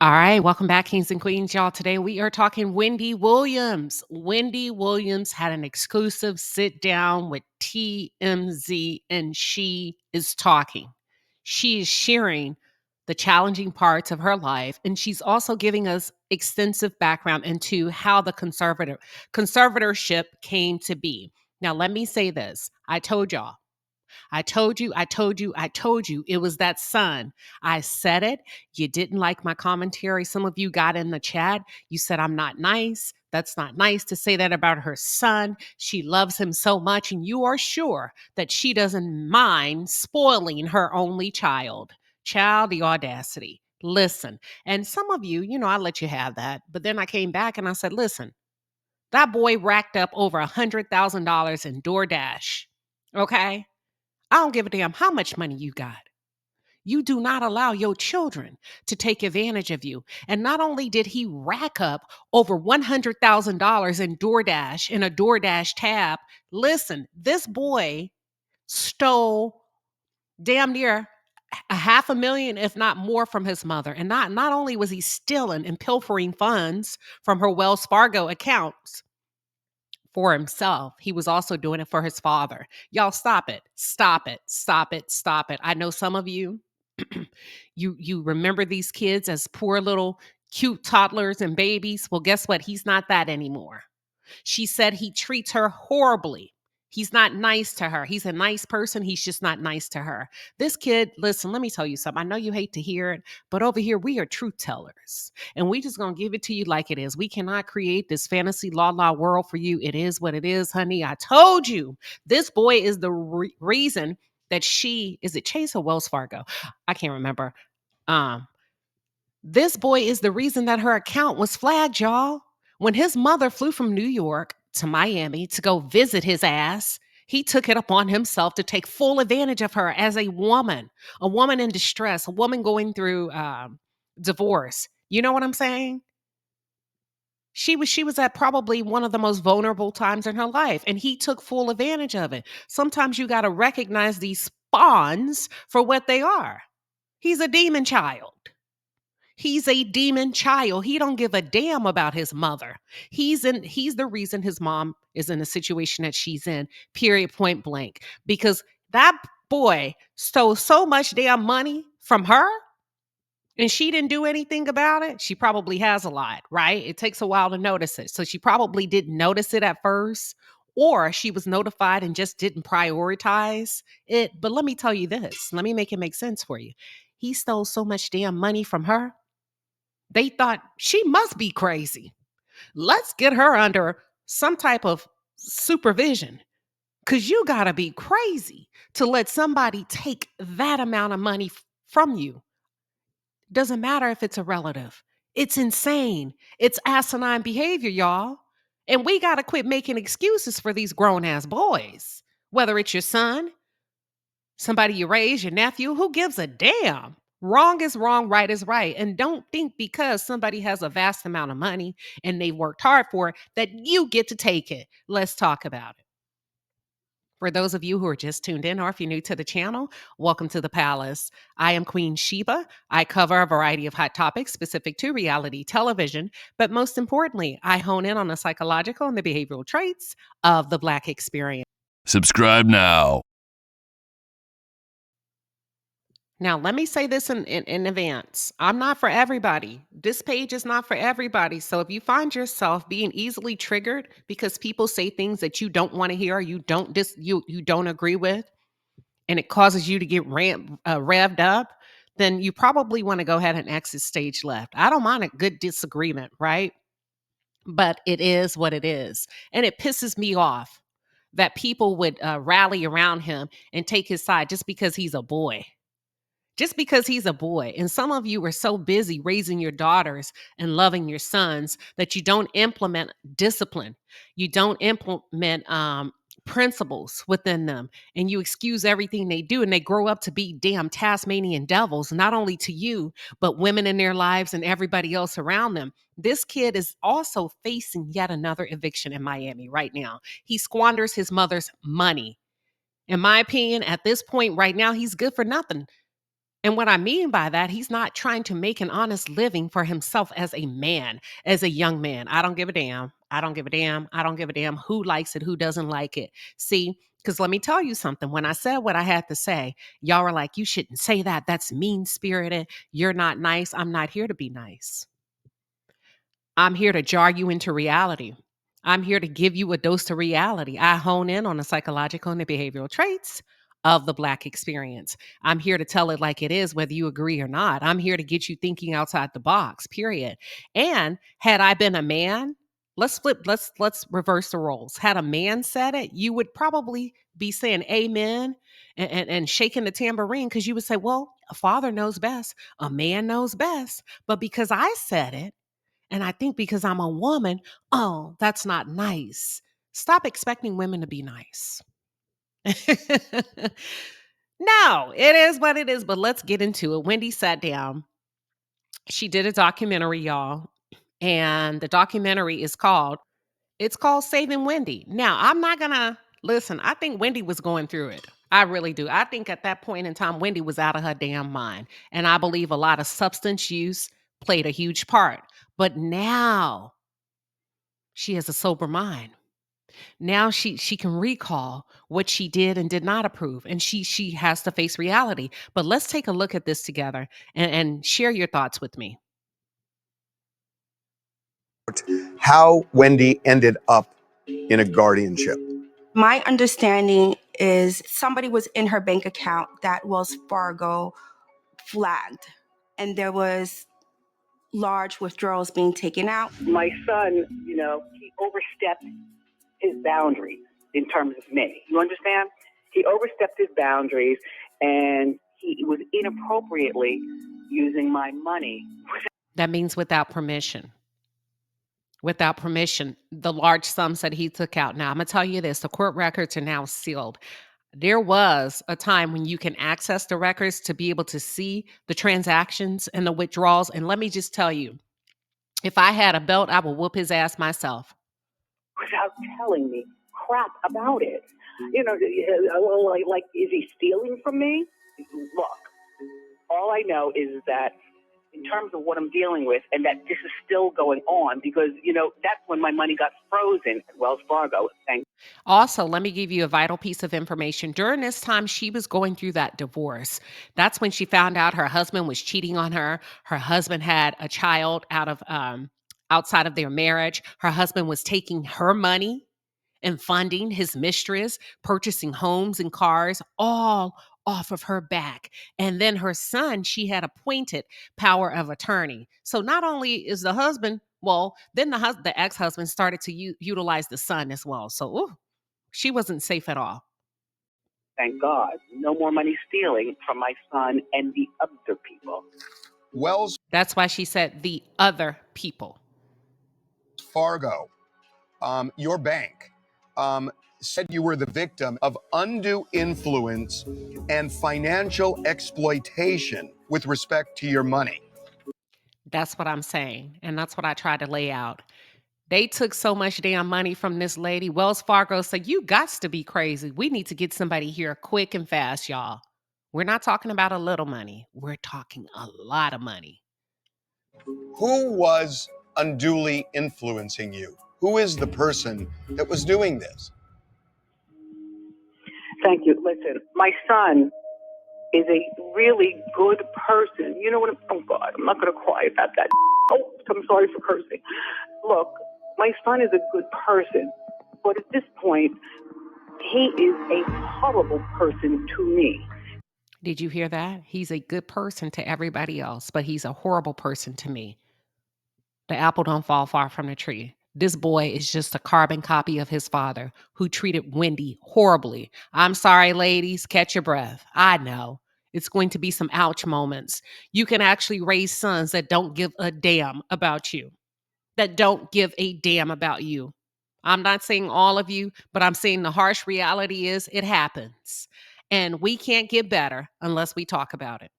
All right, welcome back, kings and queens, y'all. Today we are talking Wendy Williams. Wendy Williams had an exclusive sit down with TMZ, and she is talking. She is sharing the challenging parts of her life, and she's also giving us extensive background into how the conservatorship came to be. Now, let me say this: I told y'all. I told you. It was that son. I said it. You didn't like my commentary. Some of you got in the chat. You said, I'm not nice. That's not nice to say that about her son. She loves him so much. And you are sure that she doesn't mind spoiling her only child. Child, the audacity. Listen. And some of you, I let you have that. But then I came back and I said, listen, that boy racked up over $100,000 in DoorDash. Okay? I don't give a damn how much money you got. You do not allow your children to take advantage of you. And not only did he rack up over $100,000 in a DoorDash tab, listen, this boy stole damn near a half a million, if not more, from his mother. And not only was he stealing and pilfering funds from her Wells Fargo accounts, for himself, he was also doing it for his father. Y'all stop it. Stop it. Stop it. Stop it. I know some of you you remember these kids as poor little cute toddlers and babies. Well, guess what? He's not that anymore. She said he treats her horribly. He's not nice to her. He's a nice person. He's just not nice to her. This kid, listen, let me tell you something. I know you hate to hear it, but over here, we are truth tellers. And we just going to give it to you like it is. We cannot create this fantasy la world for you. It is what it is, honey. I told you. This boy is the reason that is it Chase or Wells Fargo? I can't remember. Um, this boy is the reason that her account was flagged, y'all. When his mother flew from New York to Miami to go visit his ass, he took it upon himself to take full advantage of her as a woman in distress, a woman going through divorce. You know what I'm saying? She was at probably one of the most vulnerable times in her life, and he took full advantage of it. Sometimes you got to recognize these spawns for what they are. He's a demon child. He's a demon child. He don't give a damn about his mother. He's the reason his mom is in the situation that she's in, period, point blank. Because that boy stole so much damn money from her and she didn't do anything about it. She probably has a lot, right? It takes a while to notice it. So she probably didn't notice it at first, or she was notified and just didn't prioritize it. But let me tell you this. Let me make it make sense for you. He stole so much damn money from her. They thought she must be crazy. Let's get her under some type of supervision because you got to be crazy to let somebody take that amount of money from you. Doesn't matter if it's a relative. It's insane. It's asinine behavior, y'all. And we got to quit making excuses for these grown ass boys. Whether it's your son, somebody you raise, your nephew, who gives a damn? Wrong is wrong, right is right. And don't think because somebody has a vast amount of money and they worked hard for it that you get to take it. Let's talk about it. For those of you who are just tuned in, or if you're new to the channel, welcome to the palace. I am Queen Sheba. I cover a variety of hot topics specific to reality television, but most importantly, I hone in on the psychological and the behavioral traits of the Black experience. Subscribe now. Now, let me say this in advance. I'm not for everybody. This page is not for everybody. So if you find yourself being easily triggered because people say things that you don't want to hear, or you don't agree with, and it causes you to get revved up, then you probably want to go ahead and exit stage left. I don't mind a good disagreement, right? But it is what it is. And it pisses me off that people would rally around him and take his side just because he's a boy. Just because he's a boy. And some of you are so busy raising your daughters and loving your sons that you don't implement discipline. You don't implement principles within them. And you excuse everything they do. And they grow up to be damn Tasmanian devils, not only to you, but women in their lives and everybody else around them. This kid is also facing yet another eviction in Miami right now. He squanders his mother's money. In my opinion, at this point right now, he's good for nothing. And what I mean by that, he's not trying to make an honest living for himself as a man, as a young man. I don't give a damn. I don't give a damn. I don't give a damn who likes it, who doesn't like it. See, because let me tell you something. When I said what I had to say, y'all were like, you shouldn't say that. That's mean spirited. You're not nice. I'm not here to be nice. I'm here to jar you into reality. I'm here to give you a dose of reality. I hone in on the psychological and the behavioral traits of the Black experience. I'm here to tell it like it is, whether you agree or not. I'm here to get you thinking outside the box, period. And had I been a man, let's reverse the roles. Had a man said it, you would probably be saying amen and shaking the tambourine because you would say, well, a father knows best, a man knows best. But because I said it, and I think because I'm a woman, oh, that's not nice. Stop expecting women to be nice. No, it is what it is, but let's get into it. Wendy sat down. She did a documentary, y'all, and the documentary is called Saving Wendy. Now, I'm not going to listen. I think Wendy was going through it. I really do. I think at that point in time, Wendy was out of her damn mind. And I believe a lot of substance use played a huge part. But now she has a sober mind. Now she can recall what she did and did not approve, and she has to face reality. But let's take a look at this together and share your thoughts with me. How Wendy ended up in a guardianship. My understanding is somebody was in her bank account that Wells Fargo flagged, and there was large withdrawals being taken out. My son, he overstepped his boundaries in terms of me. You understand? He overstepped his boundaries, and he was inappropriately using my money. That means without permission. Without permission, the large sums that he took out. Now, I'm going to tell you this. The court records are now sealed. There was a time when you can access the records to be able to see the transactions and the withdrawals. And let me just tell you, if I had a belt, I would whoop his ass myself. Without telling me crap about it. Like, is he stealing from me? Look, all I know is that in terms of what I'm dealing with, and that this is still going on because, that's when my money got frozen at Wells Fargo. Also, let me give you a vital piece of information. During this time, she was going through that divorce. That's when she found out her husband was cheating on her. Her husband had a child outside of their marriage. Her husband was taking her money and funding his mistress, purchasing homes and cars, all off of her back. And then her son, she had appointed power of attorney. So not only is the husband, well, then the ex-husband started to utilize the son as well. So she wasn't safe at all. Thank God. No more money stealing from my son and the other people. Wells That's why she said the other people. Fargo, your bank, said you were the victim of undue influence and financial exploitation with respect to your money. That's what I'm saying. And that's what I tried to lay out. They took so much damn money from this lady. Wells Fargo said, you gots to be crazy. We need to get somebody here quick and fast, y'all. We're not talking about a little money. We're talking a lot of money. Who was unduly influencing you? Who is the person that was doing this? Thank you. Listen, my son is a really good person. You know what? Oh, God, I'm not going to cry about that. Oh, I'm sorry for cursing. Look, my son is a good person, but at this point, he is a horrible person to me. Did you hear that? He's a good person to everybody else, but he's a horrible person to me. The apple don't fall far from the tree. This boy is just a carbon copy of his father who treated Wendy horribly. I'm sorry, ladies, catch your breath. I know. It's going to be some ouch moments. You can actually raise sons that don't give a damn about you. That don't give a damn about you. I'm not saying all of you, but I'm saying the harsh reality is it happens. And we can't get better unless we talk about it.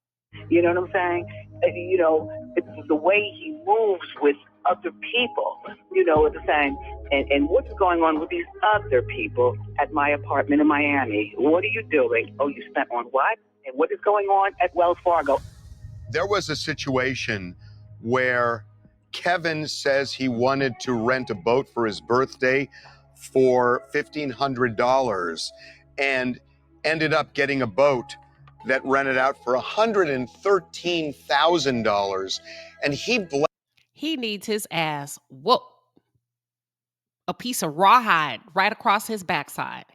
You know what I'm saying? It's the way he moves with other people. You know what I'm saying? And what's going on with these other people at my apartment in Miami? What are you doing? Oh, you spent on what? And what is going on at Wells Fargo? There was a situation where Kevin says he wanted to rent a boat for his birthday for $1,500 and ended up getting a boat that rented out for $113,000. And He needs his ass whooped. A piece of rawhide right across his backside.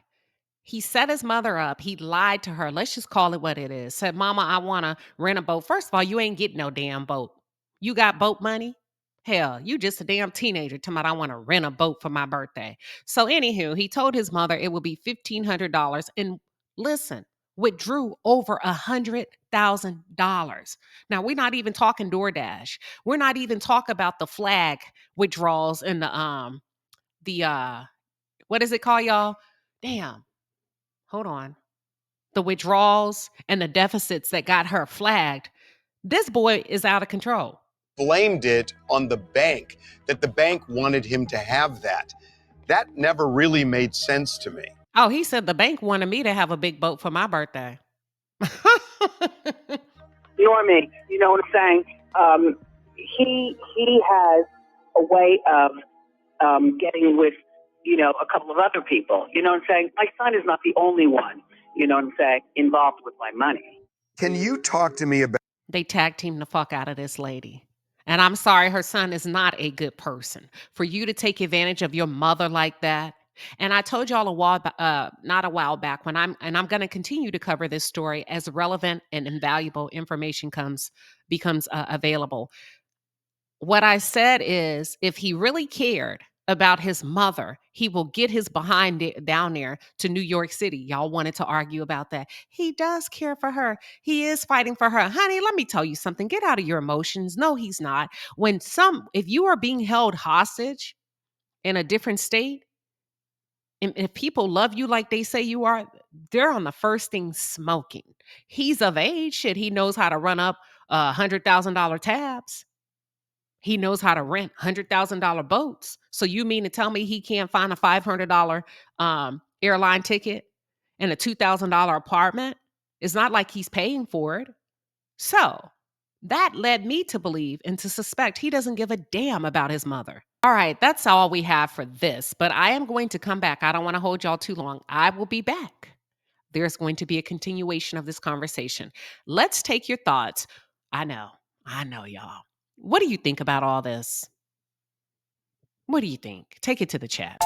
He set his mother up. He lied to her. Let's just call it what it is. Said, Mama, I want to rent a boat. First of all, you ain't getting no damn boat. You got boat money? Hell, you just a damn teenager talking about I want to rent a boat for my birthday. So anywho, he told his mother it would be $1,500 and listen, withdrew over $100,000. Now we're not even talking DoorDash. We're not even talking about the flag withdrawals and the what is it called, y'all? Damn. Hold on. The withdrawals and the deficits that got her flagged. This boy is out of control. blamed it on the bank, that the bank wanted him to have that. That never really made sense to me. Oh, he said the bank wanted me to have a big boat for my birthday. Normie, you know what I'm saying? He has a way of getting with, you know, a couple of other people. You know what I'm saying? My son is not the only one, you know what I'm saying, involved with my money. Can you talk to me about They tag teamed the fuck out of this lady. And I'm sorry, her son is not a good person. For you to take advantage of your mother like that. And I told y'all not a while back I'm going to continue to cover this story as relevant and invaluable information becomes available. What I said is, if he really cared about his mother, he will get his behind down there to New York City. Y'all wanted to argue about that. He does care for her. He is fighting for her. Honey, let me tell you something. Get out of your emotions. No, he's not. If you are being held hostage in a different state, and if people love you like they say you are, they're on the first thing smoking. He's of age. Shit, he knows how to run up $100,000 tabs. He knows how to rent $100,000 boats. So you mean to tell me he can't find a $500 airline ticket and a $2,000 apartment? It's not like he's paying for it. So that led me to believe and to suspect he doesn't give a damn about his mother. All right, that's all we have for this, but I am going to come back. I don't want to hold y'all too long. I will be back. There's going to be a continuation of this conversation. Let's take your thoughts. I know, y'all. What do you think about all this? What do you think? Take it to the chat.